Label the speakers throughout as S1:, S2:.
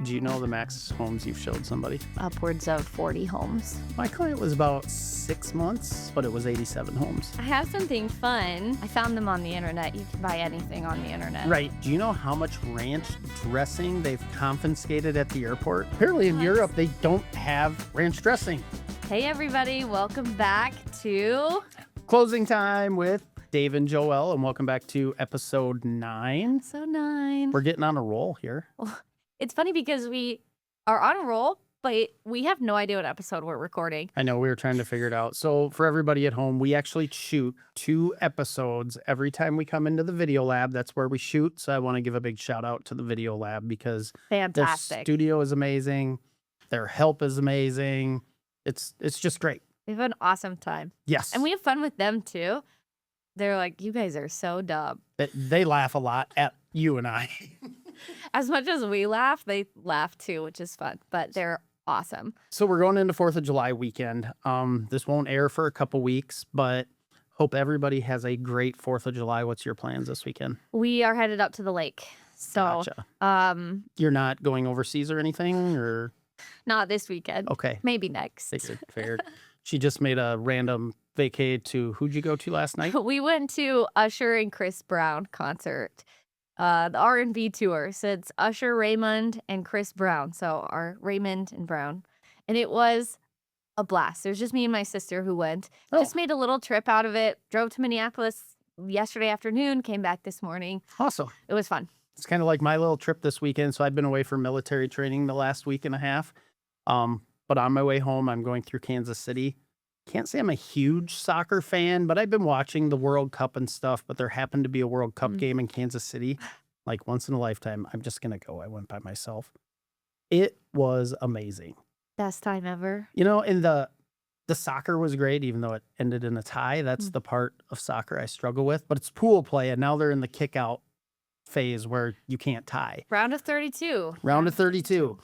S1: Do you know the max homes you've showed somebody?
S2: Upwards of 40 homes.
S1: My client was about 6 months, but it was 87 homes.
S2: I have something fun. I found them on the internet. You can buy anything on the internet.
S1: Right. Do you know how much ranch dressing they've confiscated at the airport? Apparently in Europe, they don't have ranch dressing.
S2: Hey, everybody. Welcome back to
S1: Closing Time with Dave and Joelle, and welcome back to episode 9.
S2: Episode 9.
S1: We're getting on a roll here.
S2: Well, it's funny because we are on a roll, but we have no idea what episode we're recording.
S1: I know, we were trying to figure it out. So for everybody at home, we actually shoot 2 episodes every time we come into the video lab. That's where we shoot. So I want to give a big shout out to the video lab because
S2: Fantastic.
S1: their studio is amazing. Their help is amazing. It's just great.
S2: We have an awesome time.
S1: Yes.
S2: And we have fun with them too. They're like, you guys are so dumb.
S1: They laugh a lot at you and I.
S2: As much as we laugh, they laugh too, which is fun. But they're awesome.
S1: So we're going into 4th of July weekend. This won't air for a couple weeks, but hope everybody has a great 4th of July. What's your plans this weekend?
S2: We are headed up to the lake. So,
S1: Gotcha. You're not going overseas or anything, or?
S2: Not this weekend.
S1: Okay.
S2: Maybe next.
S1: Figured. She just made a random vacay to, who'd you go to last night?
S2: We went to Usher and Chris Brown concert. The R&B tour. So it's Usher, Raymond, and Chris Brown. So our Raymond and Brown. And it was a blast. It was just me and my sister who went. Just made a little trip out of it. Drove to Minneapolis yesterday afternoon. Came back this morning.
S1: Awesome.
S2: It was fun.
S1: It's kind of like my little trip this weekend. So I've been away for military training the last week and a half. But on my way home, I'm going through Kansas City. Can't say I'm a huge soccer fan, but I've been watching the World Cup and stuff. But there happened to be a World Cup game in Kansas City, like once in a lifetime. I'm just going to go. I went by myself. It was amazing.
S2: Best time ever.
S1: You know, and the soccer was great, even though it ended in a tie. That's the part of soccer I struggle with. But it's pool play, and now they're in the kick-out phase where you can't tie.
S2: Round of 32.
S1: Round of 32.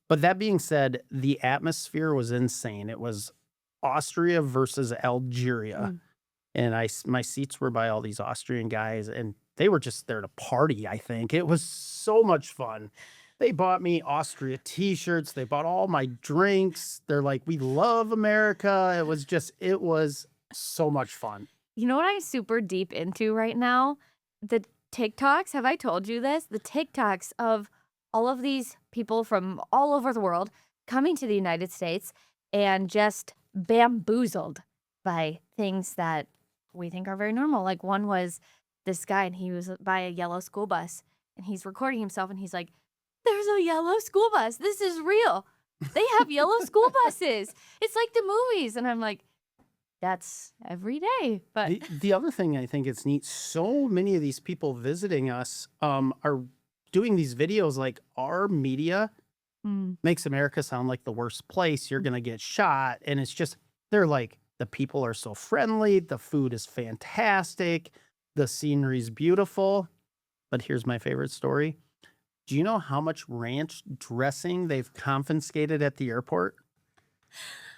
S1: But that being said, the atmosphere was insane. It was Austria versus Algeria. And my seats were by all these Austrian guys, and they were just there to party, I think. It was so much fun. They bought me Austria t-shirts. They bought all my drinks. They're like, we love America. It was so much fun.
S2: You know what I'm super deep into right now? The TikToks. Have I told you this? The TikToks of all of these people from all over the world coming to the United States and just bamboozled by things that we think are very normal. Like one was this guy, and he was by a yellow school bus, and he's recording himself, and he's like, there's a yellow school bus. This is real. They have yellow school buses. It's like the movies. And I'm like, that's every day. But
S1: the other thing I think it's neat, so many of these people visiting us are doing these videos like our media makes America sound like the worst place. You're going to get shot. And it's just, they're like, the people are so friendly. The food is fantastic. The scenery's beautiful. But here's my favorite story. Do you know how much ranch dressing they've confiscated at the airport?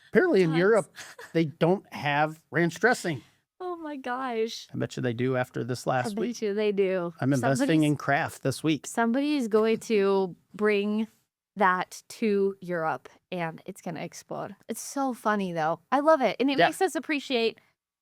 S1: Apparently in Europe, they don't have ranch dressing.
S2: oh my gosh.
S1: I bet you they do after this last week.
S2: I bet you they do.
S1: I'm investing in craft this week.
S2: Somebody is going to bring that to Europe, and it's going to explode. It's so funny, though. I love it. And it makes us appreciate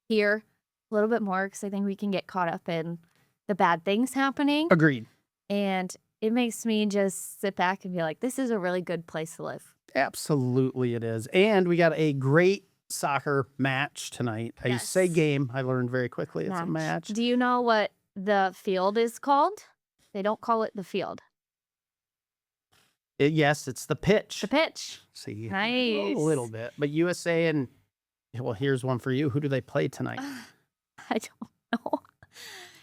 S2: here a little bit more, because I think we can get caught up in the bad things happening.
S1: Agreed.
S2: And it makes me just sit back and be like, this is a really good place to live.
S1: Absolutely it is. And we got a great soccer match tonight. I used to say game. I learned very quickly it's a match.
S2: Do you know what the field is called? They don't call it the field.
S1: Yes, it's the pitch.
S2: The pitch.
S1: See,
S2: nice.
S1: A little bit. But USA and, well, here's one for you. Who do they play tonight?
S2: I don't know.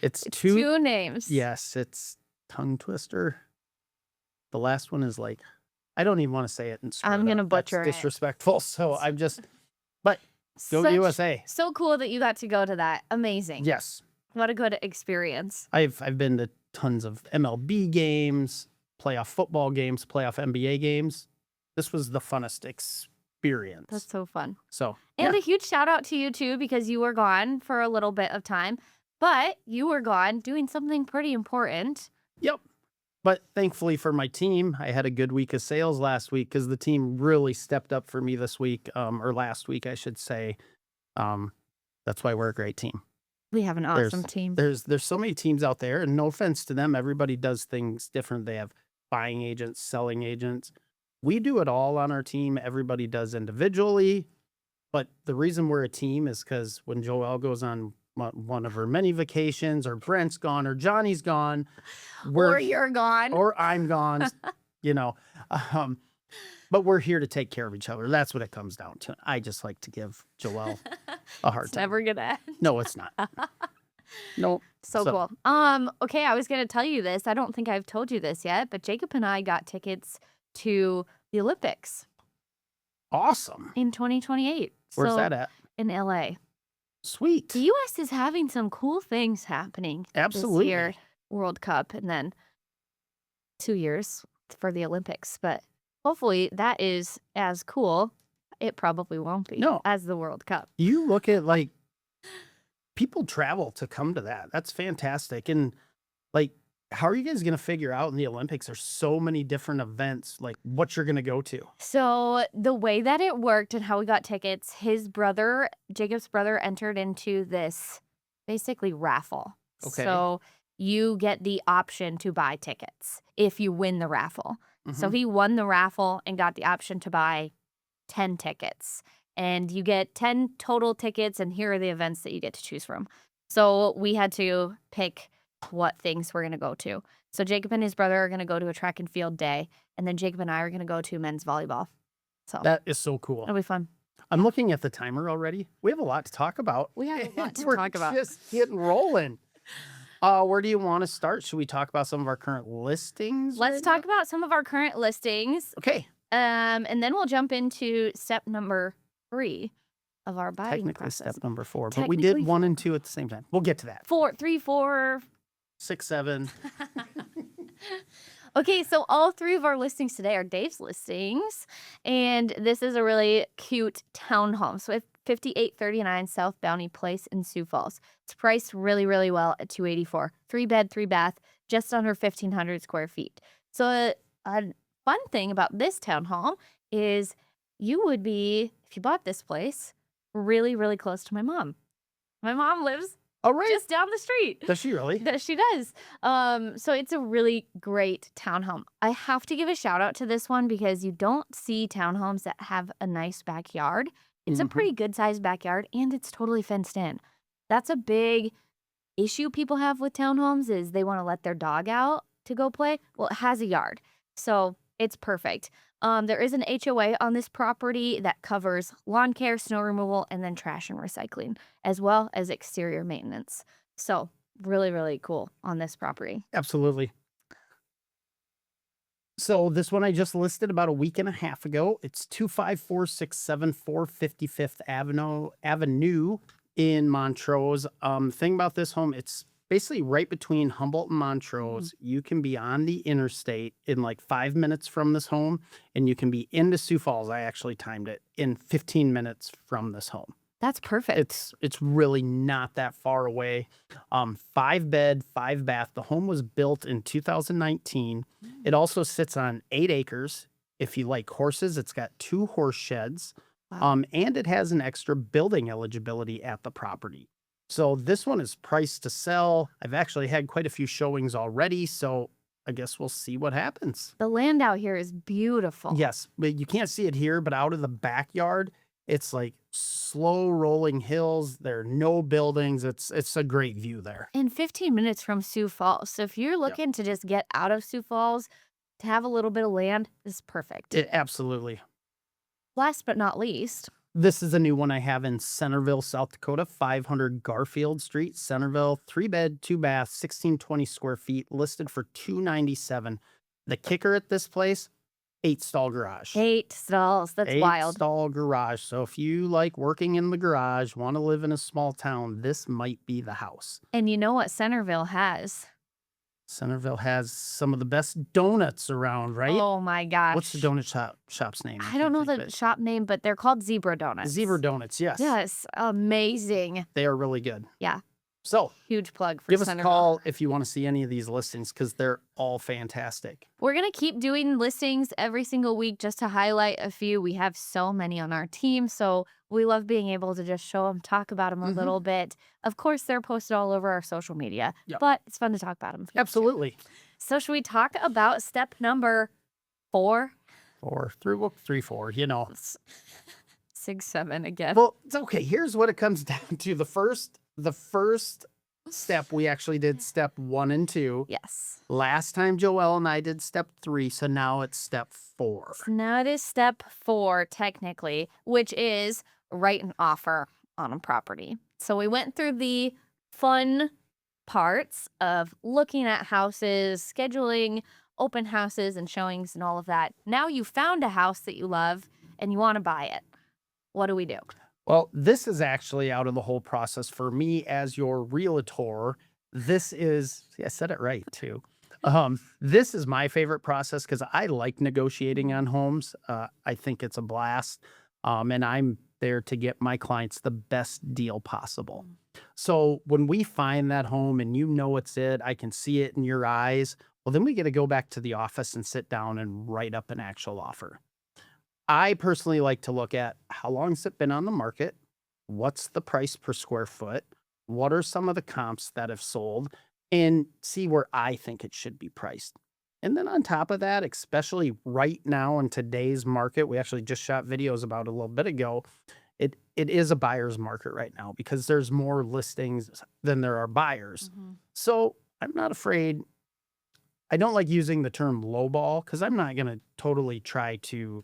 S1: It's two
S2: names.
S1: Yes, it's tongue twister. The last one is like, I don't even want to say it.
S2: I'm going to butcher it.
S1: That's disrespectful. So I'm just, but go USA.
S2: So cool that you got to go to that. Amazing.
S1: Yes.
S2: What a good experience.
S1: I've been to tons of MLB games, playoff football games, playoff NBA games. This was the funnest experience.
S2: That's so fun.
S1: So,
S2: and a huge shout out to you too, because you were gone for a little bit of time, but you were gone doing something pretty important.
S1: Yep. But thankfully for my team, I had a good week of sales last week because the team really stepped up for me this week, or last week, I should say. Um, that's why we're a great team.
S2: We have an awesome
S1: There's
S2: team.
S1: there's so many teams out there, and no offense to them, everybody does things different. They have buying agents, selling agents. We do it all on our team. Everybody does individually, but the reason we're a team is because when Joelle goes on one of her many vacations, or Brent's gone, or Johnny's gone,
S2: Or you're gone.
S1: or I'm gone, you know. But we're here to take care of each other. That's what it comes down to. I just like to give Joelle a hard
S2: It's
S1: time.
S2: never gonna end.
S1: No, it's not. No.
S2: So cool. Okay, I was gonna tell you this. I don't think I've told you this yet, but Jacob and I got tickets to the Olympics
S1: Awesome.
S2: in 2028.
S1: Where's
S2: So,
S1: that at?
S2: in LA.
S1: Sweet.
S2: The US is having some cool things happening
S1: Absolutely.
S2: this year. World Cup, and then 2 years for the Olympics. But hopefully that is as cool. It probably won't be
S1: No.
S2: as the World Cup.
S1: You look at like people travel to come to that. That's fantastic. And like, how are you guys going to figure out in the Olympics? There's so many different events, like what you're going to go to.
S2: So the way that it worked and how we got tickets, his brother, Jacob's brother, entered into this basically raffle.
S1: Okay.
S2: So you get the option to buy tickets if you win the raffle. So
S1: Mhm.
S2: he won the raffle and got the option to buy 10 tickets. And you get 10 total tickets, and here are the events that you get to choose from. So we had to pick what things we're going to go to. So Jacob and his brother are going to go to a track and field day, and then Jacob and I are going to go to men's volleyball. So
S1: That is so cool.
S2: it'll be fun.
S1: I'm looking at the timer already. We have a lot to talk about.
S2: We have a lot to
S1: We're
S2: talk about.
S1: just getting rolling. Where do you want to start? Should we talk about some of our current listings?
S2: Let's
S1: right
S2: talk about some of our current listings,
S1: now? Okay.
S2: and then we'll jump into step number 3 of our buying
S1: Technically
S2: process.
S1: step number 4, but we did
S2: Technically
S1: 1 and 2 at the same time. We'll get to that.
S2: 4.
S1: 6, 7.
S2: Okay, so all 3 of our listings today are Dave's listings, and this is a really cute townhome. So 5839 South Bounty Place in Sioux Falls. It's priced really, really well at $284. 3-bed, 3-bath, just under 1,500 square feet. So a fun thing about this townhome is you would be, if you bought this place, really, really close to my mom. My mom lives
S1: All right.
S2: just down the street.
S1: Does she really?
S2: That she does. So it's a really great townhome. I have to give a shout out to this one because you don't see townhomes that have a nice backyard. It's a
S1: Mhm.
S2: pretty good sized backyard, and it's totally fenced in. That's a big issue people have with townhomes is they want to let their dog out to go play. Well, it has a yard, so it's perfect. There is an HOA on this property that covers lawn care, snow removal, and then trash and recycling, as well as exterior maintenance. So really, really cool on this property.
S1: Absolutely. So this one I just listed about a week and a half ago. It's 25467 55th Avenue in Montrose. Thing about this home, it's basically right between Humboldt and Montrose. You can be on the interstate in like 5 minutes from this home, and you can be into Sioux Falls. I actually timed it in 15 minutes from this home.
S2: That's perfect.
S1: It's really not that far away. 5-bed, 5-bath. The home was built in 2019. It also sits on 8 acres. If you like horses, it's got 2 horse sheds.
S2: Wow.
S1: And it has an extra building eligibility at the property. So this one is priced to sell. I've actually had quite a few showings already, so I guess we'll see what happens.
S2: The land out here is beautiful.
S1: Yes, but you can't see it here, but out of the backyard, it's like slow rolling hills. There are no buildings. It's a great view there.
S2: And 15 minutes from Sioux Falls. So if you're looking to just get out of Sioux Falls to have a little bit of land, this is perfect.
S1: Absolutely.
S2: Last but not least,
S1: This is a new one I have in Centerville, South Dakota, 500 Garfield Street, Centerville, 3-bed, 2-bath, 1620 square feet, listed for $297. The kicker at this place, 8-stall garage.
S2: 8 stalls. That's wild.
S1: 8-stall garage. So if you like working in the garage, want to live in a small town, this might be the house.
S2: And you know what Centerville has?
S1: Centerville has some of the best donuts around, right?
S2: Oh my gosh.
S1: What's the donut shop's name?
S2: I don't know the shop name, but they're called Zebra Donuts.
S1: Zebra Donuts, yes.
S2: Yes. Amazing.
S1: They are really good.
S2: Yeah.
S1: So
S2: Huge plug for
S1: give us a
S2: Centerville.
S1: call if you want to see any of these listings because they're all fantastic.
S2: We're going to keep doing listings every single week just to highlight a few. We have so many on our team, so we love being able to just show them, talk about them a little bit. Of course, they're posted all over our social media, but it's fun to talk about them.
S1: Absolutely.
S2: So should we talk about step number 4?
S1: 4 through 3, 4, you know.
S2: 6, 7 again.
S1: Well, it's okay. Here's what it comes down to. The first step, we actually did step 1 and 2.
S2: Yes.
S1: Last time Joelle and I did step 3, so now it's step 4.
S2: So now it is step 4, technically, which is write an offer on a property. So we went through the fun parts of looking at houses, scheduling open houses and showings and all of that. Now you found a house that you love and you want to buy it. What do we do?
S1: Well, this is actually out of the whole process for me as your realtor. This is, I said it right too. This is my favorite process because I like negotiating on homes. I think it's a blast. And I'm there to get my clients the best deal possible. So when we find that home and you know it's it, I can see it in your eyes. Well, then we get to go back to the office and sit down and write up an actual offer. I personally like to look at how long has it been on the market? What's the price per square foot? What are some of the comps that have sold? And see where I think it should be priced. And then on top of that, especially right now in today's market, we actually just shot videos about it a little bit ago. It is a buyer's market right now because there's more listings than there are buyers. So I'm not afraid. I don't like using the term lowball because I'm not going to totally try to,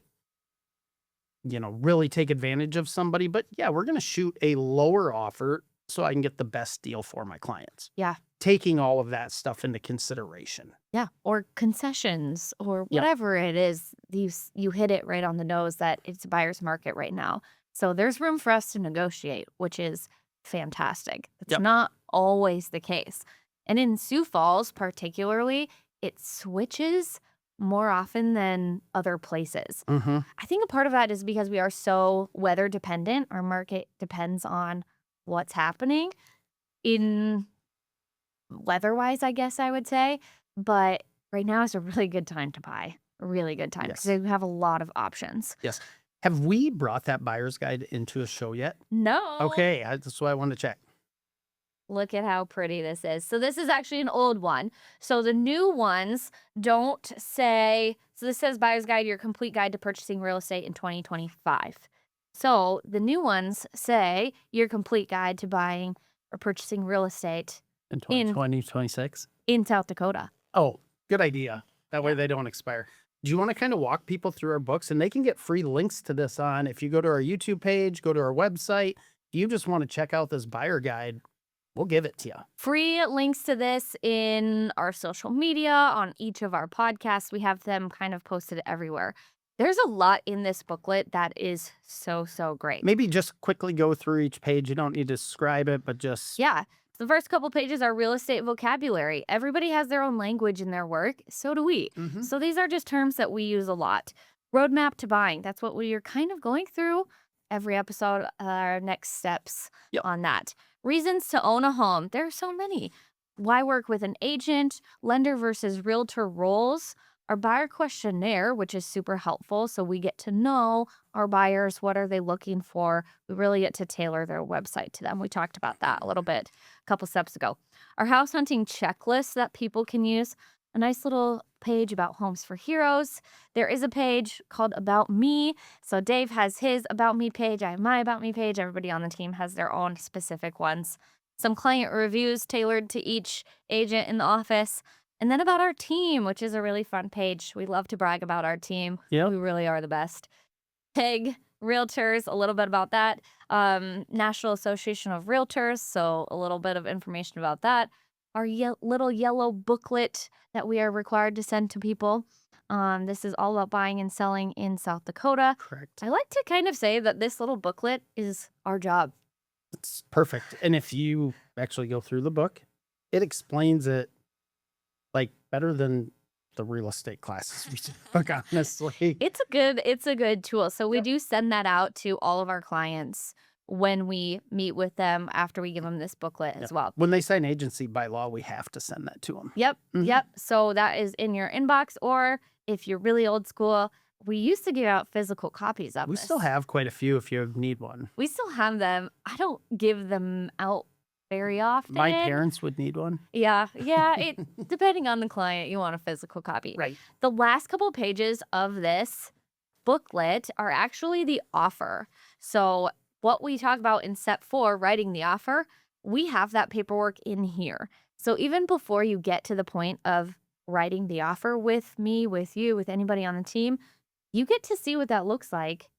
S1: really take advantage of somebody. But yeah, we're going to shoot a lower offer so I can get the best deal for my clients.
S2: Yeah.
S1: Taking all of that stuff into consideration.
S2: Yeah. Or concessions or whatever it is. You hit it right on the nose that it's a buyer's market right now. So there's room for us to negotiate, which is fantastic. It's not always the case. And in Sioux Falls particularly, it switches more often than other places. I think a part of that is because we are so weather dependent. Our market depends on what's happening in weather-wise, I guess I would say. But right now is a really good time to buy. A really good time because we have a lot of options.
S1: Yes. Have we brought that buyer's guide into a show yet?
S2: No.
S1: Okay, that's what I wanted to check.
S2: Look at how pretty this is. So this is actually an old one. So the new ones don't say, so this says Buyer's Guide, your complete guide to purchasing real estate in 2025. So the new ones say your complete guide to buying or purchasing real estate
S1: in 2026
S2: in South Dakota.
S1: Oh, good idea. That way they don't expire. Do you want to kind of walk people through our books? And they can get free links to this on, if you go to our YouTube page, go to our website. If you just want to check out this buyer guide, we'll give it to you.
S2: Free links to this in our social media, on each of our podcasts. We have them kind of posted everywhere. There's a lot in this booklet that is so, so great.
S1: Maybe just quickly go through each page. You don't need to describe it, but just...
S2: Yeah. The first couple pages are real estate vocabulary. Everybody has their own language in their work. So do we. So these are just terms that we use a lot. Roadmap to buying. That's what we are kind of going through every episode, our next steps on that. Reasons to own a home. There are so many. Why work with an agent, lender versus realtor roles, our buyer questionnaire, which is super helpful. So we get to know our buyers. What are they looking for? We really get to tailor their website to them. We talked about that a little bit a couple steps ago. Our house hunting checklist that people can use. A nice little page about Homes for Heroes. There is a page called About Me. So Dave has his About Me page. I have my About Me page. Everybody on the team has their own specific ones. Some client reviews tailored to each agent in the office. And then about our team, which is a really fun page. We love to brag about our team. We really are the best. PEG Realtors, a little bit about that. National Association of Realtors, so a little bit of information about that. Our little yellow booklet that we are required to send to people. This is all about buying and selling in South Dakota.
S1: Correct.
S2: I like to kind of say that this little booklet is our job.
S1: It's perfect. And if you actually go through the book, it explains it like better than the real estate classes we took, honestly.
S2: It's a good tool. So we do send that out to all of our clients when we meet with them after we give them this booklet as well.
S1: When they sign agency by law, we have to send that to them.
S2: Yep. So that is in your inbox, or if you're really old school, we used to give out physical copies of
S1: We
S2: this.
S1: still have quite a few if you need one.
S2: We still have them. I don't give them out very often.
S1: My parents would need one.
S2: Yeah. It depending on the client, you want a physical copy.
S1: Right.
S2: The last couple pages of this booklet are actually the offer. So what we talk about in step 4, writing the offer, we have that paperwork in here. So even before you get to the point of writing the offer with me, with you, with anybody on the team, you get to see what that looks like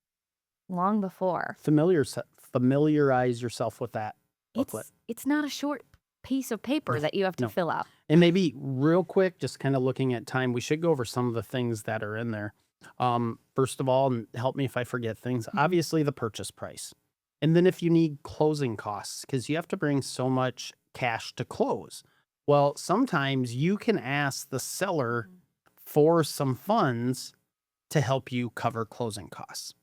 S2: long before.
S1: Familiarize yourself with that booklet.
S2: It's not a short piece of paper that you have to fill out.
S1: And maybe real quick, just kind of looking at time, we should go over some of the things that are in there. First of all, and help me if I forget things, obviously the purchase price. And then if you need closing costs, because you have to bring so much cash to close. Well, sometimes you can ask the seller for some funds to help you cover closing costs.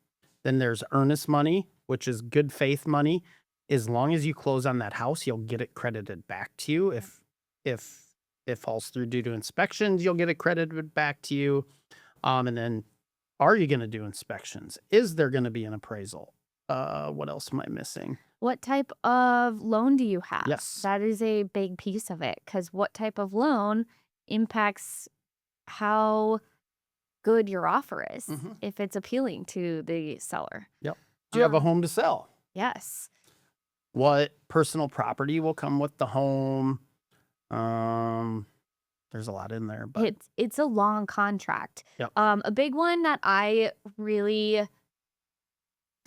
S1: Then there's earnest money, which is good faith money. As long as you close on that house, you'll get it credited back to you. If it falls through due to inspections, you'll get it credited back to you. And then, are you going to do inspections? Is there going to be an appraisal? What else am I missing?
S2: What type of loan do you have?
S1: Yes.
S2: That is a big piece of it, because what type of loan impacts how good your offer is, if it's appealing to the seller.
S1: Yep. Do you have a home to sell?
S2: Yes.
S1: What personal property will come with the home? There's a lot in there, but
S2: It's a long contract.
S1: Yep.
S2: A big one that I really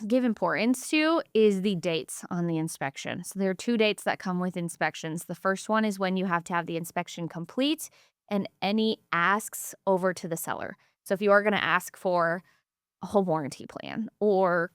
S2: give importance to is the dates on the inspection. So there are 2 dates that come with inspections. The first one is when you have to have the inspection complete and any asks over to the seller. So if you are going to ask for a home warranty plan or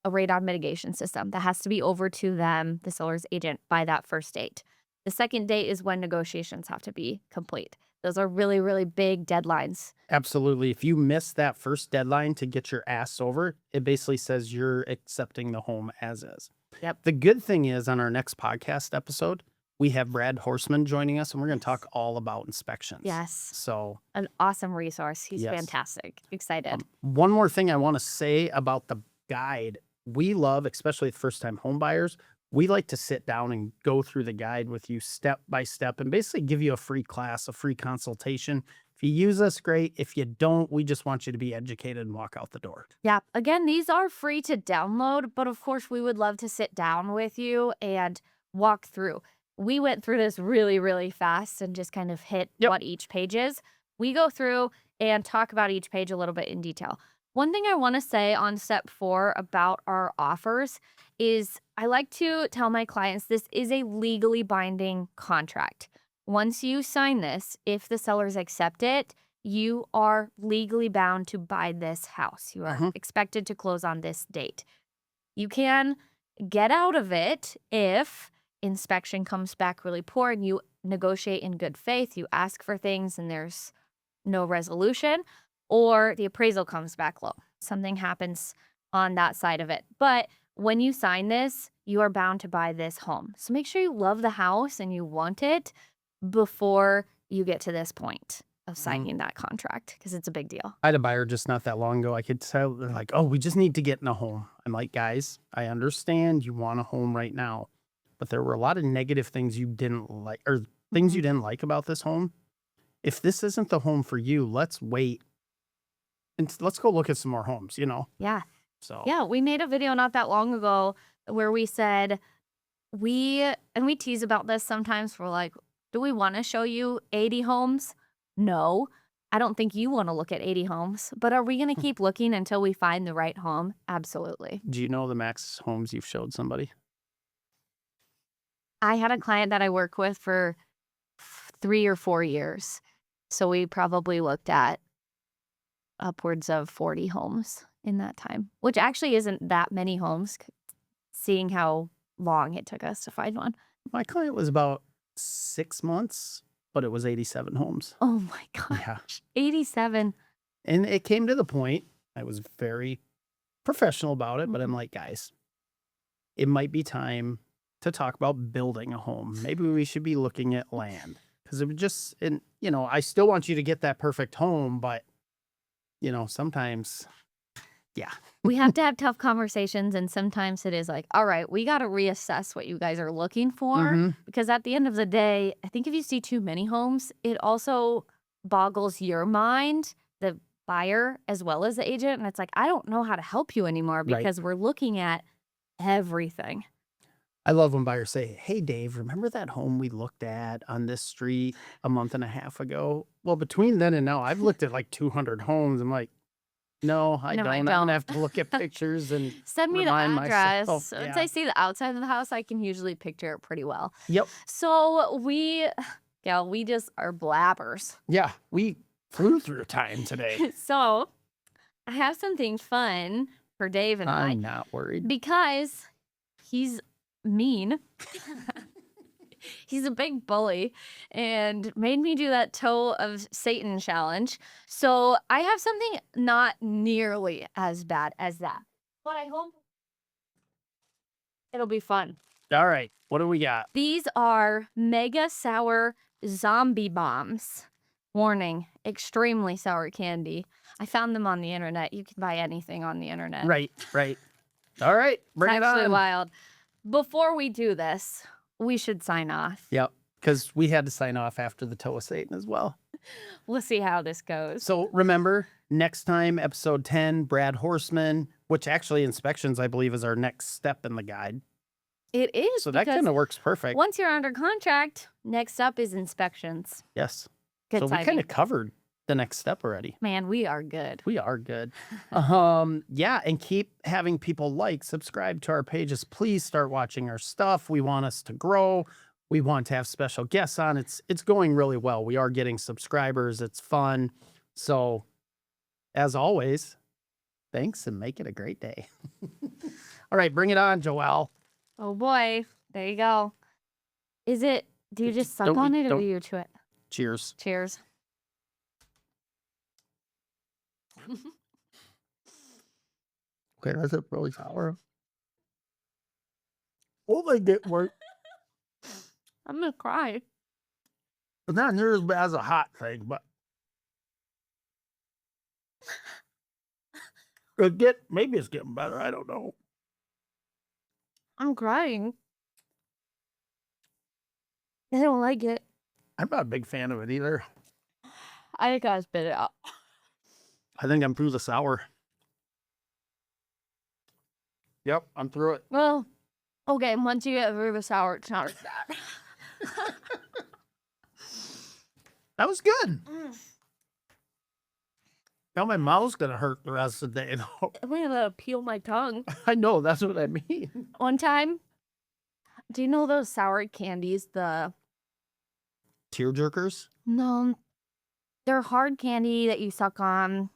S2: a radon mitigation system, that has to be over to them, the seller's agent, by that first date. The second date is when negotiations have to be complete. Those are really, really big deadlines.
S1: absolutely. If you miss that first deadline to get your ass over, it basically says you're accepting the home as is.
S2: Yep.
S1: The good thing is on our next podcast episode, we have Brad Horseman joining us, and we're going to talk all about inspections.
S2: Yes.
S1: So
S2: An awesome resource. He's
S1: Yes.
S2: fantastic. Excited.
S1: one more thing I want to say about the guide. We love, especially the first-time home buyers, we like to sit down and go through the guide with you step by step and basically give you a free class, a free consultation. If you use us, great. If you don't, we just want you to be educated and walk out the door.
S2: Yeah. Again, these are free to download, but of course, we would love to sit down with you and walk through. We went through this really, really fast and just kind of hit what each page is. We go through and talk about each page a little bit in detail. One thing I want to say on step 4 about our offers is I like to tell my clients this is a legally binding contract. Once you sign this, if the sellers accept it, you are legally bound to buy this house. You are expected to close on this date. You can get out of it if inspection comes back really poor and you negotiate in good faith, you ask for things and there's no resolution, or the appraisal comes back low. Something happens on that side of it. But when you sign this, you are bound to buy this home. So make sure you love the house and you want it before you get to this point of signing that contract, because it's a big deal.
S1: I had a buyer just not that long ago. I could tell they're like, oh, we just need to get in a home. I'm like, guys, I understand you want a home right now, but there were a lot of negative things you didn't like, or things you didn't like about this home. If this isn't the home for you, let's wait and let's go look at some more homes,
S2: Yeah.
S1: So
S2: Yeah, we made a video not that long ago where we said we tease about this sometimes. We're like, do we want to show you 80 homes? No. I don't think you want to look at 80 homes, but are we going to keep looking until we find the right home? Absolutely.
S1: Do you know the max homes you've showed somebody?
S2: I had a client that I work with for 3 or 4 years. So we probably looked at upwards of 40 homes in that time, which actually isn't that many homes, seeing how long it took us to find one.
S1: My client was about 6 months, but it was 87 homes.
S2: Oh my gosh.
S1: Yeah.
S2: 87.
S1: And it came to the point, I was very professional about it, but I'm like, guys, it might be time to talk about building a home. Maybe we should be looking at land because it would just, and I still want you to get that perfect home, but sometimes, yeah.
S2: We have to have tough conversations, and sometimes it is like, all right, we got to reassess what you guys are looking for, because at the end of the day, I think if you see too many homes, it also boggles your mind, the buyer as well as the agent, and it's like, I don't know how to help you anymore
S1: Right.
S2: because we're looking at everything.
S1: I love when buyers say, hey, Dave, remember that home we looked at on this street a month and a half ago? Well, between then and now, I've looked at like 200 homes. I'm like, no, I
S2: No,
S1: don't.
S2: I
S1: I'm going
S2: don't.
S1: to have to look at pictures and
S2: Send me the
S1: remind
S2: address.
S1: myself.
S2: Once
S1: Yeah.
S2: I see the outside of the house, I can usually picture it pretty well.
S1: Yep.
S2: So we just are blabbers.
S1: Yeah. We flew through time today.
S2: So I have something fun for Dave and I
S1: I'm not worried.
S2: because he's mean. He's a big bully and made me do that toe of Satan challenge. So I have something not nearly as bad as that. But I hope it'll be fun.
S1: All right. What do we got?
S2: These are mega sour zombie bombs. Warning, extremely sour candy. I found them on the internet. You can buy anything on the internet.
S1: Right. All right. Bring
S2: It's
S1: it
S2: actually
S1: on.
S2: wild. Before we do this, we should sign off.
S1: Yep. Because we had to sign off after the toe of Satan as well.
S2: We'll see how this goes.
S1: So remember, next time, episode 10, Brad Horseman, which actually inspections, I believe, is our next step in the guide.
S2: It is.
S1: So that
S2: because
S1: kind of works perfect.
S2: once you're under contract, next up is inspections.
S1: Yes.
S2: Good
S1: So we
S2: timing.
S1: kind of covered the next step already.
S2: Man, we are good.
S1: We are good. Yeah, and keep having people subscribe to our pages. Please start watching our stuff. We want us to grow. We want to have special guests on. It's going really well. We are getting subscribers. It's fun. So, as always, thanks and make it a great day. All right, bring it on, Joelle.
S2: Oh boy. There you go. Do you just suck on it or do you chew it?
S1: Cheers.
S2: Cheers.
S1: Okay, that's a really sour. What they get work?
S2: I'm gonna cry.
S1: It's not near as bad as a hot thing, but maybe it's getting better. I don't know.
S2: I'm crying. I don't like it.
S1: I'm not a big fan of it either.
S2: I gotta spit it out.
S1: I think I'm through the sour. Yep, I'm through it.
S2: Well, okay, once you get through the sour, it's not as bad.
S1: That was good. Now my mouth's gonna hurt the rest of the day. Though.
S2: I'm gonna peel my tongue.
S1: I know, that's what I mean.
S2: One time, do you know those sour candies?
S1: Tear jerkers?
S2: No, they're hard candy that you suck on.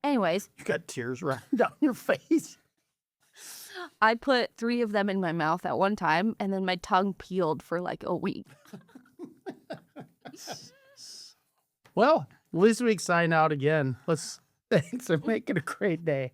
S2: Anyways,
S1: You got tears running down your face.
S2: I put 3 of them in my mouth at one time, and then my tongue peeled for like a week.
S1: Well, at least we can sign out again. Thanks and make it a great day.